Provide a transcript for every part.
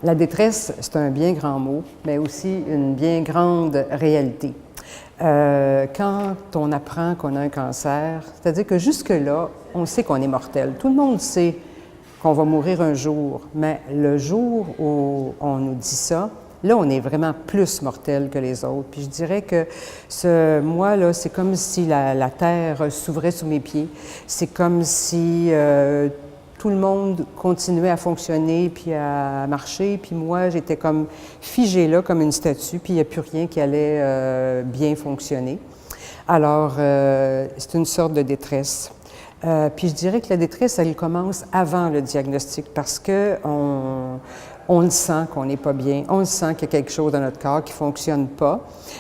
La détresse, c'est un bien grand mot, mais aussi une bien grande réalité. Quand on apprend qu'on a un cancer, c'est-à-dire que jusque-là, on sait qu'on est mortel. Tout le monde sait qu'on va mourir un jour, mais le jour où on nous dit ça, là, on est vraiment plus mortel que les autres. Puis je dirais que moi, là, c'est comme si la terre s'ouvrait sous mes pieds. C'est comme si tout le monde continuait à fonctionner puis à marcher. Puis moi, j'étais comme figée là, comme une statue, puis il n'y a plus rien qui allait bien fonctionner. Alors, c'est une sorte de détresse. Puis je dirais que la détresse, elle commence avant le diagnostic parce que on le sent qu'on n'est pas bien, on le sent qu'il y a quelque chose dans notre corps qui ne fonctionne pas,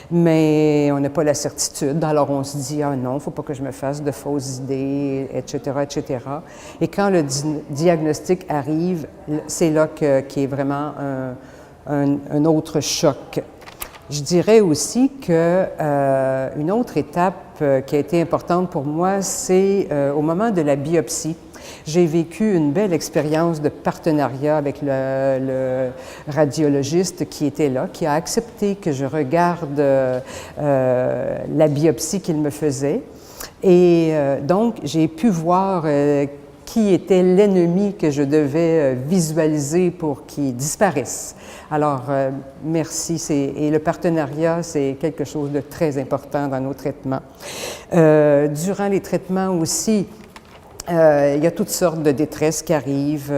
mais on n'a pas la certitude. Alors on se dit « Ah non, il ne faut pas que je me fasse de fausses idées, etc., etc. » Et quand le diagnostic arrive, c'est là qu'il y a vraiment un autre choc. Je dirais aussi qu'une autre étape qui a été importante pour moi, c'est au moment de la biopsie. J'ai vécu une belle expérience de partenariat avec le radiologiste qui était là, qui a accepté que je regarde la biopsie qu'il me faisait. Et donc, j'ai pu voir qui était l'ennemi que je devais visualiser pour qu'il disparaisse. Alors, merci. Et le partenariat, c'est quelque chose de très important dans nos traitements. Durant les traitements aussi, il y a toutes sortes de détresse qui arrivent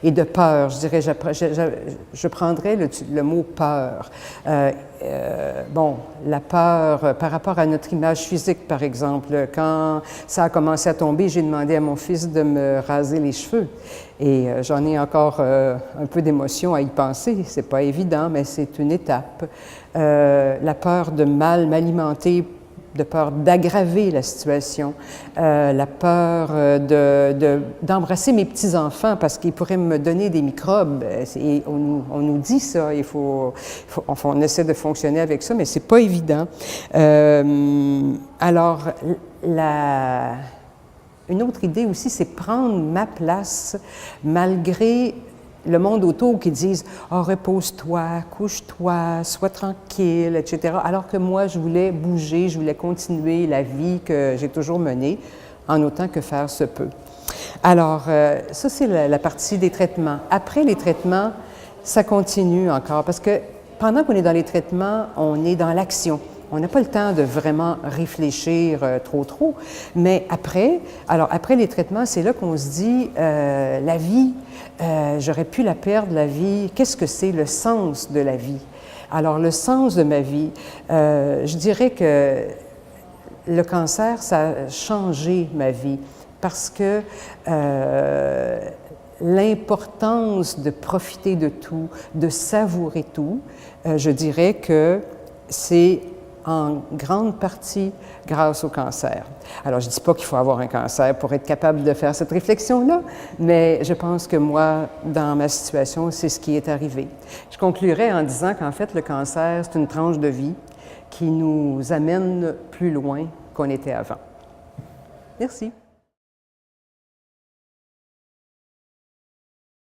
et de peur. Je dirais, je prendrais le mot peur. Bon, la peur par rapport à notre image physique, par exemple. Quand ça a commencé à tomber, j'ai demandé à mon fils de me raser les cheveux. Et j'en ai encore un peu d'émotion à y penser. C'est pas évident, mais c'est une étape. La peur de mal m'alimenter, de peur d'aggraver la situation, la peur d'embrasser mes petits-enfants parce qu'ils pourraient me donner des microbes. Et on nous dit ça, on essaie de fonctionner avec ça, mais c'est pas évident. Alors, une autre idée aussi, c'est prendre ma place malgré le monde autour qui disent « Ah, repose-toi, couche-toi, sois tranquille, etc. » Alors que moi, je voulais bouger, je voulais continuer la vie que j'ai toujours menée, en autant que faire se peut. Alors, ça, c'est la partie des traitements. Après les traitements, ça continue encore, parce que pendant qu'on est dans les traitements, on est dans l'action. On n'a pas le temps de vraiment réfléchir trop, mais après les traitements, c'est là qu'on se dit la vie, j'aurais pu la perdre, la vie, qu'est-ce que c'est le sens de la vie? Alors, le sens de ma vie, je dirais que le cancer, ça a changé ma vie parce que l'importance de profiter de tout, de savourer tout, je dirais que c'est en grande partie grâce au cancer. Alors, je ne dis pas qu'il faut avoir un cancer pour être capable de faire cette réflexion-là, mais je pense que moi, dans ma situation, c'est ce qui est arrivé. Je conclurai en disant qu'en fait, le cancer, c'est une tranche de vie qui nous amène plus loin qu'on était avant. Merci.